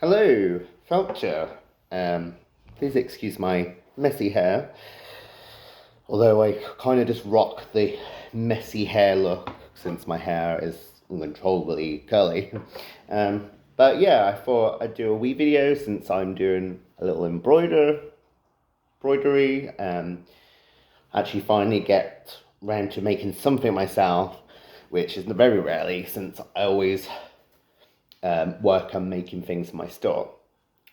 Hello, Felcher. Please excuse my messy hair, although I kind of just rock the messy hair look since my hair is uncontrollably curly. But yeah, I thought I'd do a wee video since I'm doing a little embroidery. Actually, finally get round to making something myself, which is very rarely since I always work on making things for my store,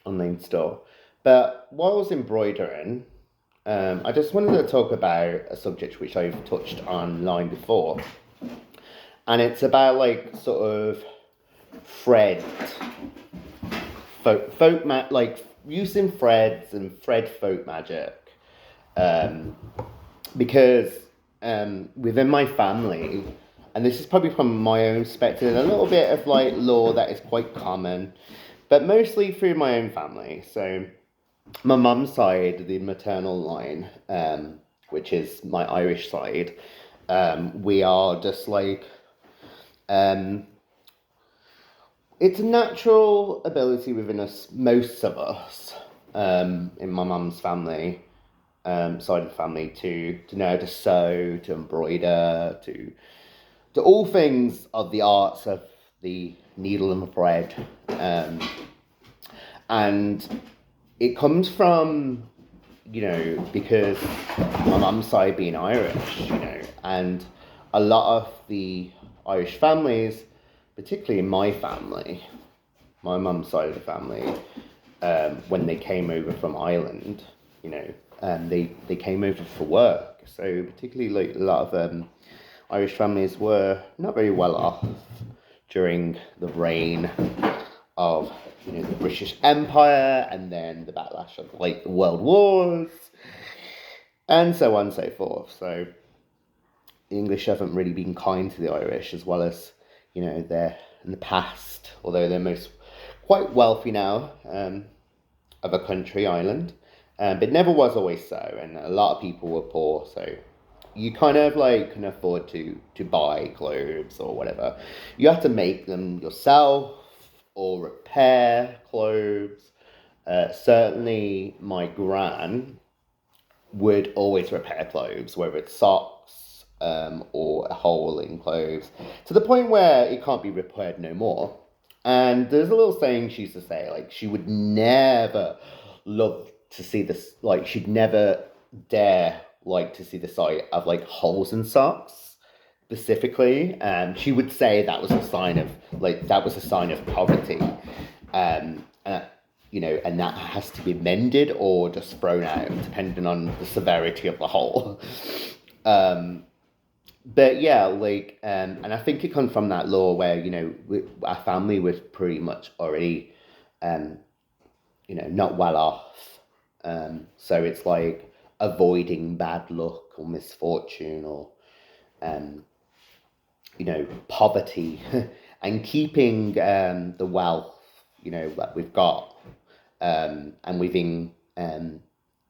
online store. But while I was embroidering, I just wanted to talk about a subject which I've touched online before, and it's about like sort of thread, like using threads and thread folk magic, um, because within my family, and this is probably from my own perspective, a little bit of like law that is quite common, but mostly through my own family. So my mum's side, the maternal line, which is my Irish side, we are just like um, it's a natural ability within us, most of us, in my mum's family, side of the family, to know how to sew, to embroider, to all things of the arts of the needle and thread, and it comes from because my mum's side being Irish, and a lot of the Irish families, particularly in my family, my mum's side of the family, when they came over from Ireland, they came over for work. So particularly like a lot of Irish families were not very well off during the reign of the British Empire and then the backlash of like the World Wars and so on and so forth. So the English haven't really been kind to the Irish as well as they're in the past, although they're most quite wealthy now of a country, Ireland, but never was always so, and a lot of people were poor, so you kind of like can afford to buy clothes or whatever. You have to make them yourself or repair clothes. Certainly, my gran would always repair clothes, whether it's socks or a hole in clothes, to the point where it can't be repaired no more. And there's a little saying she used to say, like, she would never love to see this, like, she'd never dare like to see the sight of like holes in socks specifically. She would say that was a sign of poverty. And that has to be mended or just thrown out, depending on the severity of the hole. Um, but yeah, and I think it comes from that law where our family was pretty much already, um, not well off. So it's like avoiding bad luck or misfortune or um, poverty, and keeping the wealth, that we've got. And within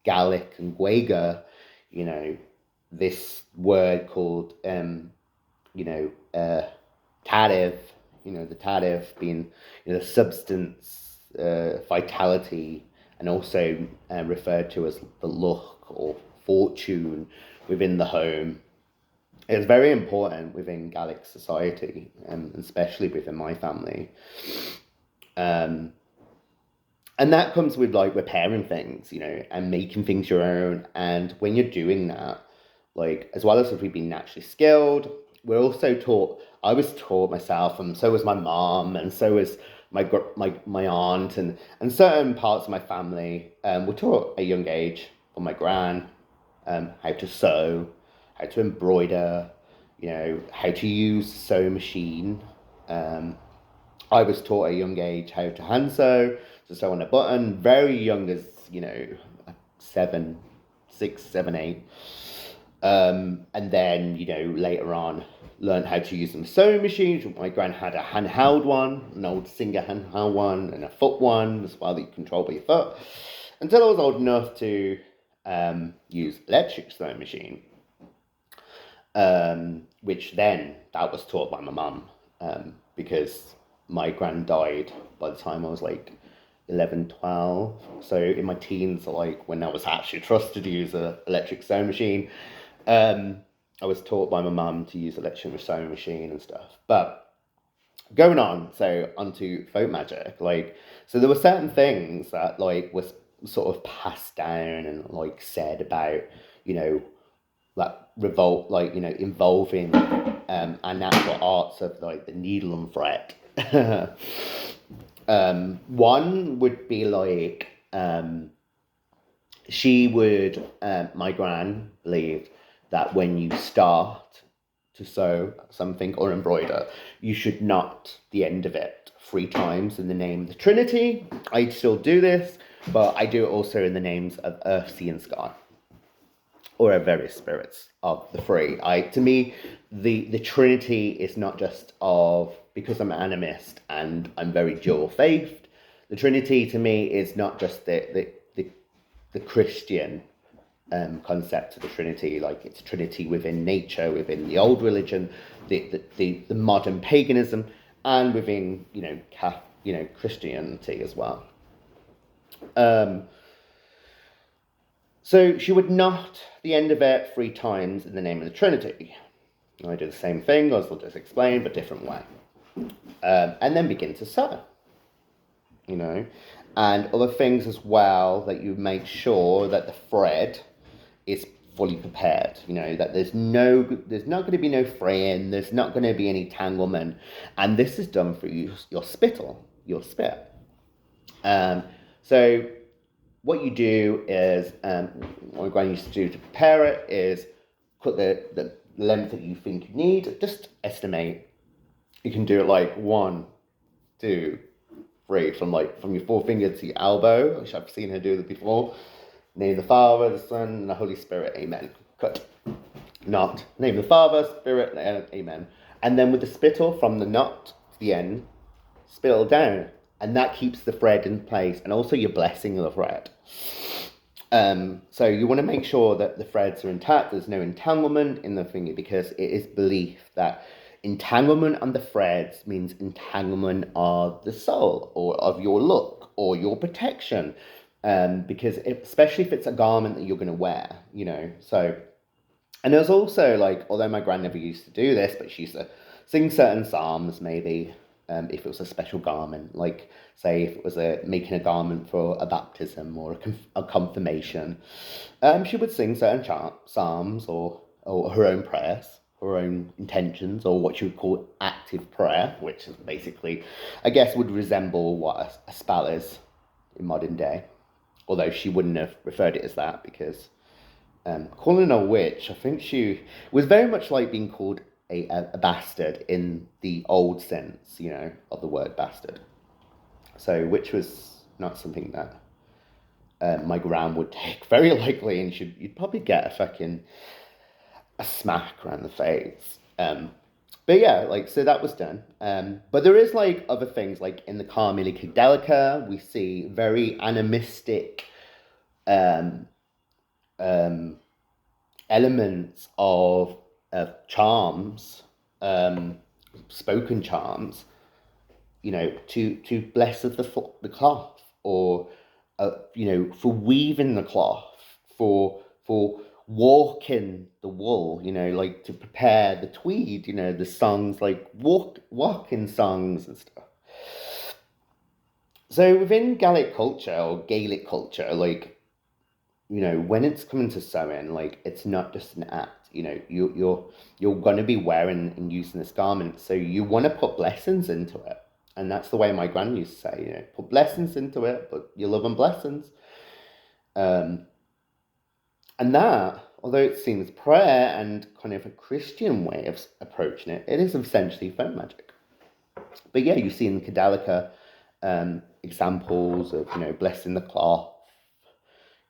Gaelic and Gwega, you know, this word called, you know, uh, tadif, the tadif being, the substance, vitality, and also referred to as the luck or fortune within the home. It's very important within Gaelic society, especially within my family. Um, and that comes with like repairing things, and making things your own. And when you're doing that, like as well as if we've been naturally skilled, we're also taught. I was taught myself, and so was my mom, and so was my aunt, and certain parts of my family were taught at a young age from my gran, how to sew, how to embroider, how to use a sewing machine. Um, I was taught at a young age how to hand sew, to sew on a button, very young as, 7, 6, 7, 8. And then, later on, learned how to use some sewing machines. My gran had a handheld one, an old Singer handheld one, and a foot one as well that you control by your foot. Until I was old enough to use electric sewing machine, which then that was taught by my mum, because my gran died by the time I was like 11, 12. So in my teens, like when I was actually trusted to use an electric sewing machine, um, I was taught by my mum to use electric sewing machine and stuff. But going on, so onto folk magic, like, so there were certain things that like was sort of passed down and like said about, you know, like revolt, like, you know, involving our natural arts of like the needle and thread. One would be like she would my gran believed that when you start to sew something or embroider, you should knot the end of it 3 times in the name of the Trinity. I still do this, but I do it also in the names of Earth, Sea, and Sky, or of various spirits of the three. To me, the Trinity is not just of, because I'm an animist and I'm very dual faithed. The Trinity to me is not just the Christian concept of the Trinity, like it's Trinity within nature, within the old religion, the modern paganism, and within Christianity as well. So she would knot the end of it 3 times in the name of the Trinity. I do the same thing, as I'll just explain, but different way. And then begin to sew, and other things as well, that you make sure that the thread is fully prepared, that there's not going to be no fraying, there's not going to be any tanglement, and this is done through your spittle, your spit. So what you do is, what Granny used to do to prepare it is put the length that you think you need, just estimate. You can do it like 1, 2, 3, from your forefinger to your elbow, which I've seen her do this before. Name the Father, the Son, and the Holy Spirit, amen. Cut. Knot. Name the Father, Spirit, amen. And then with the spittle from the knot to the end, spittle down. And that keeps the thread in place, and also you're blessing the thread. So you want to make sure that the threads are intact, there's no entanglement in the finger, because it is belief that entanglement on the threads means entanglement of the soul, or of your look, or your protection. Because especially if it's a garment that you're going to wear, So, and there's also, like, although my grand never used to do this, but she used to sing certain psalms, maybe, if it was a special garment, like, say, if it was making a garment for a baptism or a confirmation, she would sing certain psalms, or her own prayers, her own intentions, or what you would call active prayer, which is basically, I guess, would resemble what a spell is in modern day. Although she wouldn't have referred it as that, because calling her a witch, I think she was very much like being called a bastard in the old sense, of the word bastard. So, which was not something that my gran would take very likely, and you'd probably get a smack around the face. But yeah, like, so that was done. But there is, like, other things, like in the Carmilla Cadelica, we see very animistic elements of charms, spoken charms, to bless of the cloth, or for weaving the cloth, for walking the wool, like to prepare the tweed, the songs, like walking songs and stuff. So within Gaelic culture, or Gaelic culture, like, when it's coming to sewing, like, it's not just an act. You're going to be wearing and using this garment, so you want to put blessings into it. And that's the way my gran used to say, put blessings into it, put your love and blessings. And that, although it seems prayer and kind of a Christian way of approaching it, it is essentially folk magic. But yeah, you see in the Cadelica examples of, blessing the cloth,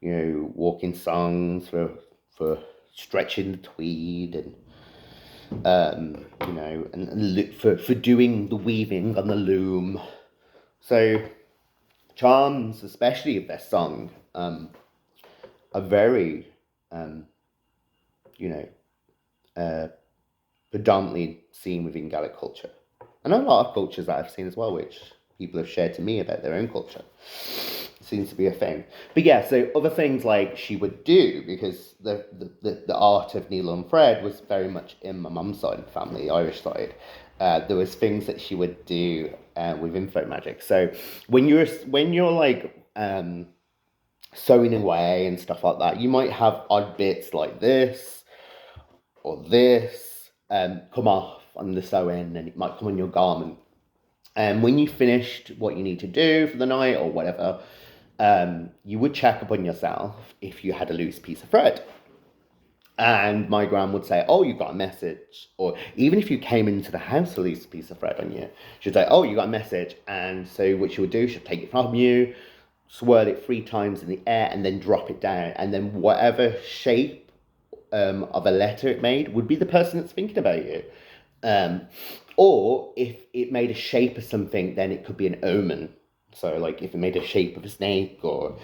walking songs for stretching the tweed, and and for doing the weaving on the loom. So charms, especially if they're sung, are very predominantly seen within Gaelic culture, and a lot of cultures that I've seen as well, which people have shared to me about their own culture. Seems to be a thing. But yeah, so other things like she would do, because the art of needle and thread was very much in my mum's side of the family, Irish side. There was things that she would do within folk magic. So when you're like sewing away and stuff like that, you might have odd bits like this or this come off on the sewing, and it might come on your garment. And when you finished what you need to do for the night or whatever, you would check upon yourself if you had a loose piece of thread. And my gran would say, "Oh, you got a message." Or even if you came into the house with a loose piece of thread on you, she'd say, "Oh, you got a message." And so what she would do, she'd take it from you, swirl it 3 times in the air, and then drop it down. And then whatever shape of a letter it made would be the person that's thinking about you. Or if it made a shape of something, then it could be an omen. So, like, if it made a shape of a snake or,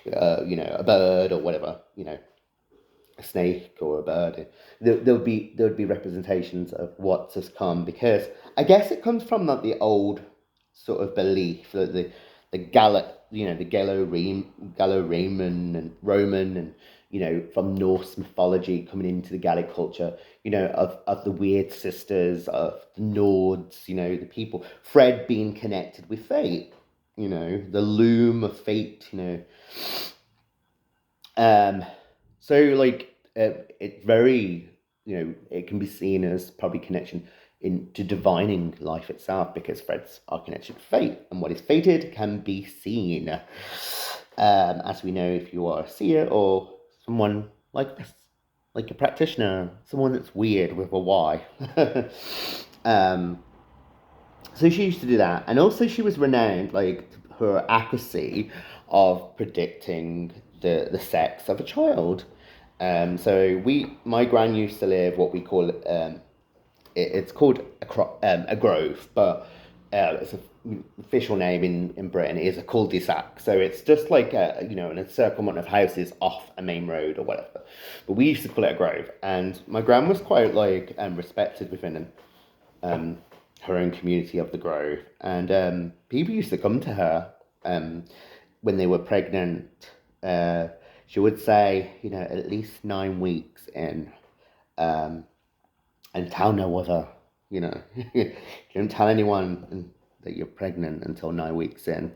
a bird or whatever, a snake or a bird, there'll be representations of what's to come. Because I guess it comes from like the old sort of belief that the Gallo-Roman and from Norse mythology coming into the Gallic culture, of the weird sisters, of the Nords, the people, Fred being connected with fate, the loom of fate, So like it's very, it can be seen as probably connection into divining life itself, because threads are connected to fate, and what is fated can be seen. As we know, if you are a seer or someone like this, like a practitioner, someone that's weird with a Y. So she used to do that, and also she was renowned, like, her accuracy of predicting the sex of a child. So my gran used to live what we call it's called a grove, but it's an official name in Britain is a cul-de-sac. So it's just like an encirclement of houses off a main road or whatever. But we used to call it a grove, and my gran was quite like respected within her own community of the grove, and people used to come to her when they were pregnant. She would say, at least 9 weeks in, and tell no other, you don't tell anyone that you're pregnant until 9 weeks in.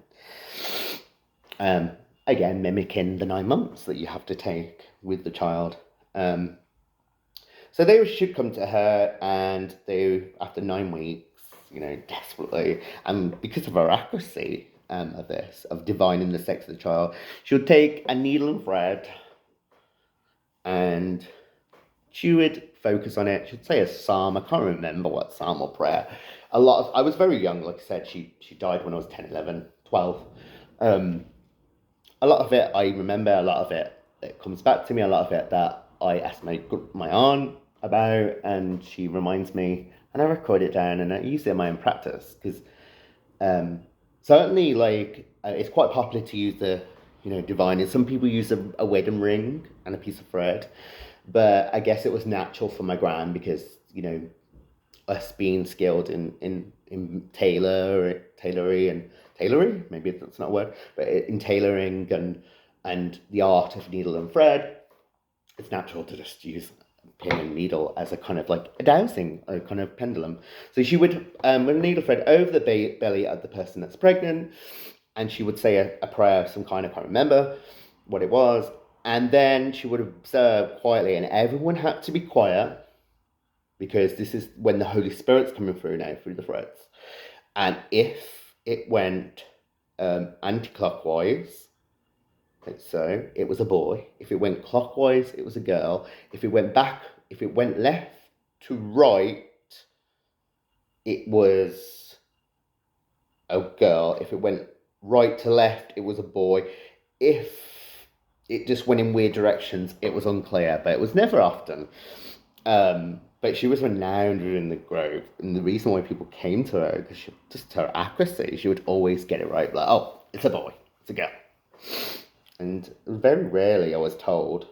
Again, mimicking the 9 months that you have to take with the child. So they should come to her, and they, after 9 weeks, desperately, and because of her accuracy of this, of divining the sex of the child, she would take a needle and thread, and she would focus on it. She'd say a psalm. I can't remember what psalm or prayer. I was very young, like I said, she died when I was 10, 11, 12. A lot of it I remember, a lot of it comes back to me, a lot of it that I asked my aunt about, and she reminds me, and I record it down, and I use it in my own practice, because certainly, like, it's quite popular to use the, divining. Some people use a wedding ring and a piece of thread, but I guess it was natural for my gran, because, us being skilled in tailoring, maybe that's not a word, but in tailoring and the art of needle and thread, it's natural to just use pin and needle as a kind of like a dowsing, a kind of pendulum. So she would with a needle thread over the belly of the person that's pregnant, and she would say a prayer of some kind. I can't remember what it was, and then she would observe quietly, and everyone had to be quiet, because this is when the Holy Spirit's coming through now through the threads. And if it went anti-clockwise, so it was a boy. If it went clockwise, it was a girl. If it went left to right, it was a girl. If it went right to left, it was a boy. If it just went in weird directions, it was unclear, but it was never often. But she was renowned in the grove, and the reason why people came to her, because just her accuracy, she would always get it right. Like, oh, it's a boy, it's a girl. And very rarely I was told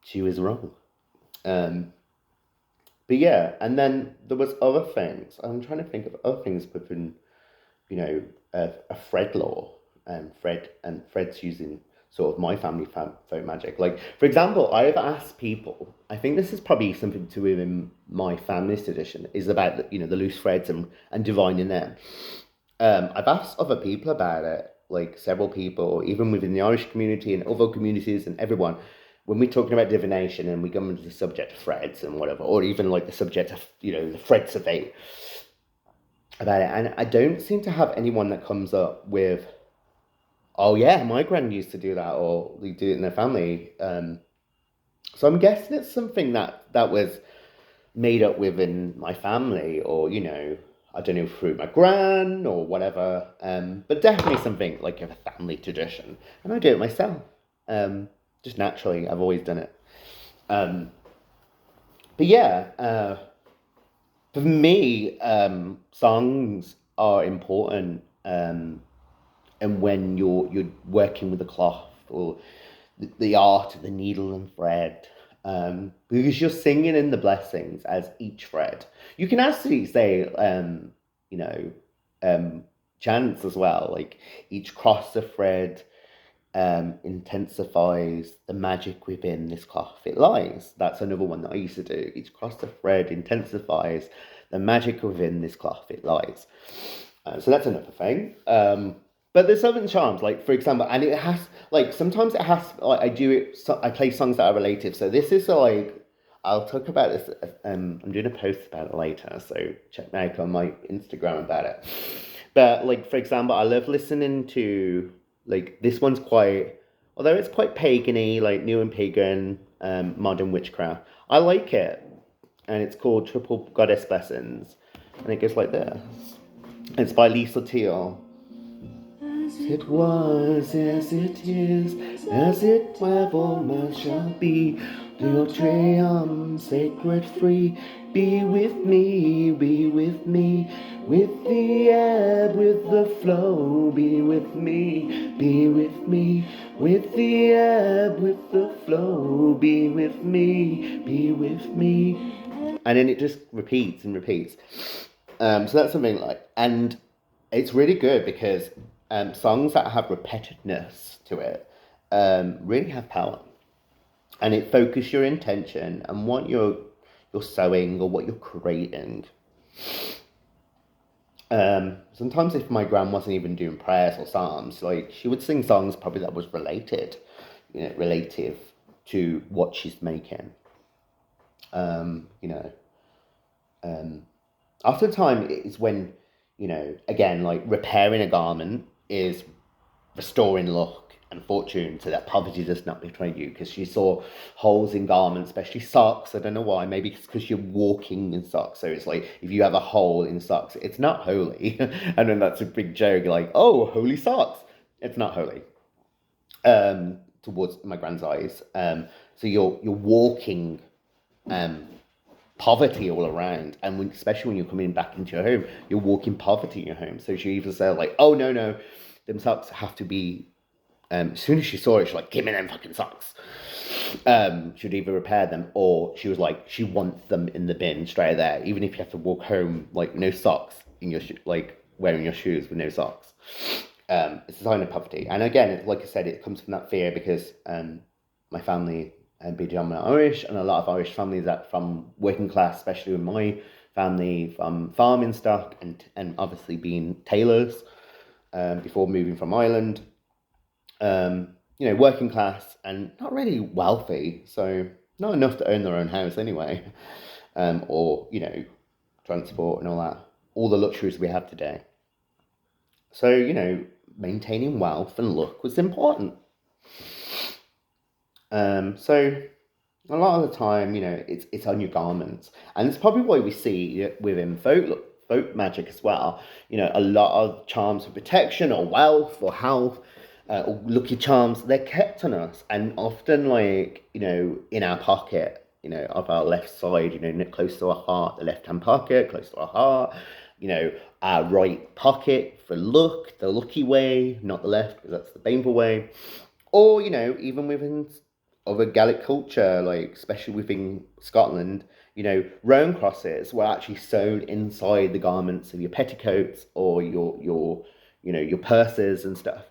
she was wrong. But yeah, and then there was other things. I'm trying to think of other things within, a Fred law, and Fred's using sort of my family folk magic. Like, for example, I've asked people. I think this is probably something to do with my family's tradition. Is about the loose threads and divining them. I've asked other people about it, like several people, even within the Irish community and other communities and everyone. When we're talking about divination and we go into the subject of threads and whatever, or even like the subject of the threads of fate about it, and I don't seem to have anyone that comes up with, oh yeah, my grand used to do that, or they do it in their family. So I'm guessing it's something that was made up within my family, or I don't know, through my gran or whatever. But definitely something like a family tradition, and I do it myself. Just naturally, I've always done it. Um, but yeah, for me, songs are important. And when you're working with the cloth or the art of the needle and thread, because you're singing in the blessings as each thread. You can actually say, you know, um, chants as well, like each cross of thread intensifies the magic within this cloth it lies. That's another one that I used to do. Each cross of thread intensifies the magic within this cloth it lies. So that's another thing. But there's certain charms, like for example, and it has like sometimes it has like I do it. So I play songs that are relative. So this is like I'll talk about this. I'm doing a post about it later, so check me out on my Instagram about it. But like for example, I love listening to like this one's quite, although it's quite pagany, like new and pagan, modern witchcraft. I like it, and it's called Triple Goddess Lessons, and it goes like this. It's by Lisa Teal. As it was, as it is, as it ever must shall be. Your triumph, sacred free, be with me, be with me. With the ebb, with the flow, be with me, be with me. With the ebb, with the flow, be with me, be with me. And then it just repeats and repeats. So that's something like, and it's really good because songs that have repetitiveness to it really have power, and it focuses your intention and what you're sowing or what you're creating. Sometimes if my gran wasn't even doing prayers or psalms, like she would sing songs probably that was relative to what she's making. Um, you know, um, Oftentimes it's when, again, like repairing a garment is restoring luck and fortune so that poverty does not betray you. Because she saw holes in garments, especially socks. I don't know why. Maybe it's because you're walking in socks. So it's like if you have a hole in socks, it's not holy. And then that's a big joke, like, oh, holy socks. It's not holy. Towards my grand's eyes. So you're walking um poverty all around, and especially when you're coming back into your home, you're walking poverty in your home. So she even said like, "Oh no, them socks have to be." As soon as she saw it, she's like, "Give me them fucking socks." She'd either repair them, or she was like, she wants them in the bin straight there, even if you have to walk home like no socks in your like wearing your shoes with no socks. It's a sign of poverty, and again, like I said, it comes from that fear because my family and be dominant Irish, and a lot of Irish families that from working class, especially in my family, from farming stock and obviously being tailors before moving from Ireland. Working class and not really wealthy, so not enough to own their own house anyway, or transport and all the luxuries we have today. So maintaining wealth and look was important. So a lot of the time, it's on your garments, and it's probably why we see within folk magic as well. A lot of charms for protection or wealth or health, or lucky charms, they're kept on us, and often like in our pocket, of our left side, close to our heart, the left hand pocket, close to our heart. Our right pocket for luck, the lucky way, not the left because that's the painful way. Or even within other Gaelic culture, like especially within Scotland, rowan crosses were actually sewn inside the garments of your petticoats or your purses and stuff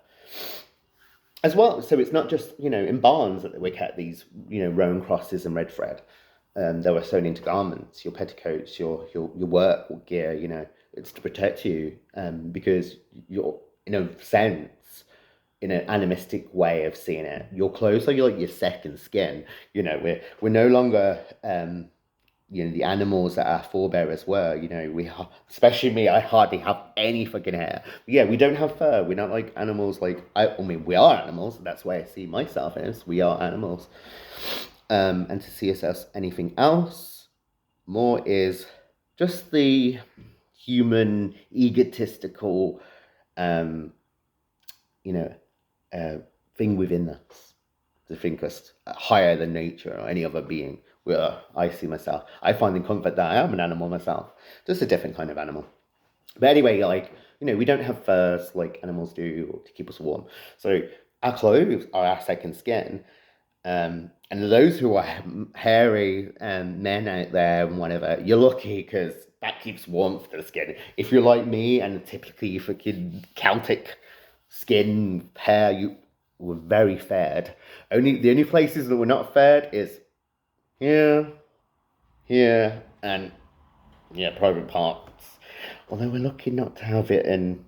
as well. So it's not just, in barns that we kept these, rowan crosses and red thread. They were sewn into garments, your petticoats, your work gear, it's to protect you, because you're, in a sense, in an animistic way of seeing it, your clothes are like your second skin. We're no longer, the animals that our forebearers were. Especially me, I hardly have any fucking hair. But yeah, we don't have fur. We're not like animals. Like I mean, we are animals. That's why I see myself as we are animals. And to see us as anything else more is just the human egotistical, um, you know, thing within us to think us higher than nature or any other being. Where I see myself, I find the comfort that I am an animal myself, just a different kind of animal. But anyway, like, we don't have furs like animals do to keep us warm. So our clothes are our second skin. And those who are hairy men out there and whatever, you're lucky because that keeps warmth to the skin. If you're like me and typically fucking Celtic skin, hair, you were very fed. The only places that were not fed is here, and yeah, private parts. Although we're lucky not to have it in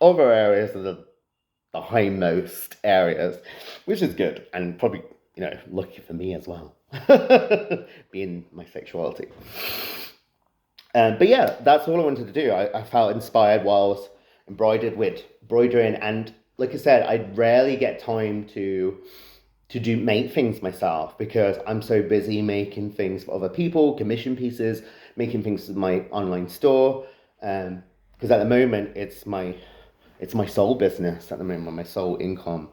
other areas of the hindmost areas, which is good, and probably, lucky for me as well, being my sexuality. But yeah, that's all I wanted to do. I felt inspired while I was embroidering, and like I said, I rarely get time to make things myself because I'm so busy making things for other people, commission pieces, making things for my online store. Because at the moment it's my sole business at the moment, my sole income,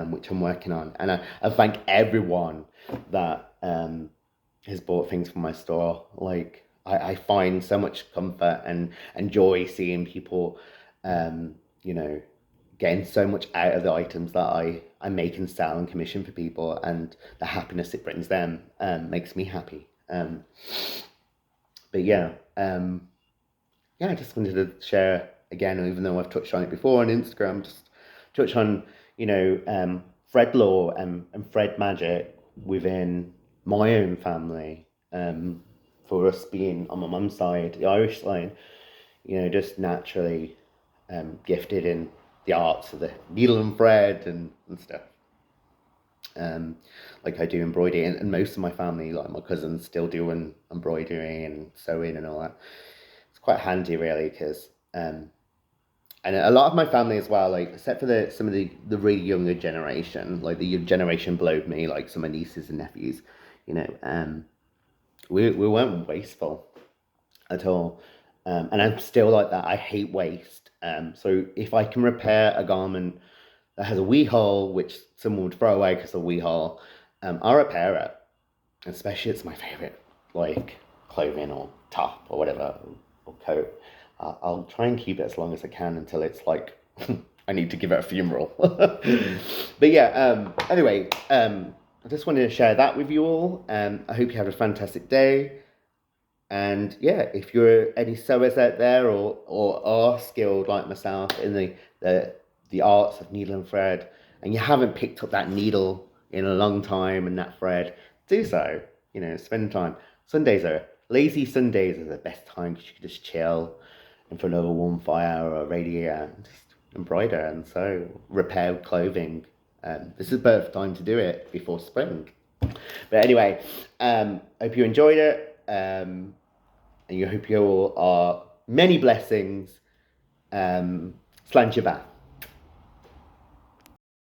which I'm working on. And I thank everyone that has bought things from my store. Like I find so much comfort and joy seeing people, getting so much out of the items that I make and sell and commission for people, and the happiness it brings them makes me happy. But yeah, I just wanted to share again, even though I've touched on it before on Instagram, just touch on, thread lore and thread magic within my own family. For us being on my mum's side, the Irish side, just naturally gifted in the arts of the needle and thread and stuff. Like I do embroidery, and most of my family, like my cousins, still do embroidery and sewing and all that. It's quite handy, really, because and a lot of my family as well, like except for some of the really younger generation, like the generation below me, like some of my nieces and nephews, we weren't wasteful at all. And I'm still like that. I hate waste. So if I can repair a garment that has a wee hole, which someone would throw away because of a wee hole, I'll repair it. Especially it's my favorite, like clothing or top or whatever, or coat. I'll try and keep it as long as I can until it's like I need to give it a funeral. But yeah, anyway, I just wanted to share that with you all. I hope you have a fantastic day. And yeah, if you're any sewers out there or are skilled like myself in the arts of needle and thread, and you haven't picked up that needle in a long time and that thread, do so. Spend time. Lazy Sundays are the best time because you can just chill in front of a warm fire or a radiator and just embroider and sew, repair clothing. This is the perfect time to do it before spring. But anyway, hope you enjoyed it. And you hope you all are many blessings. Slant your back.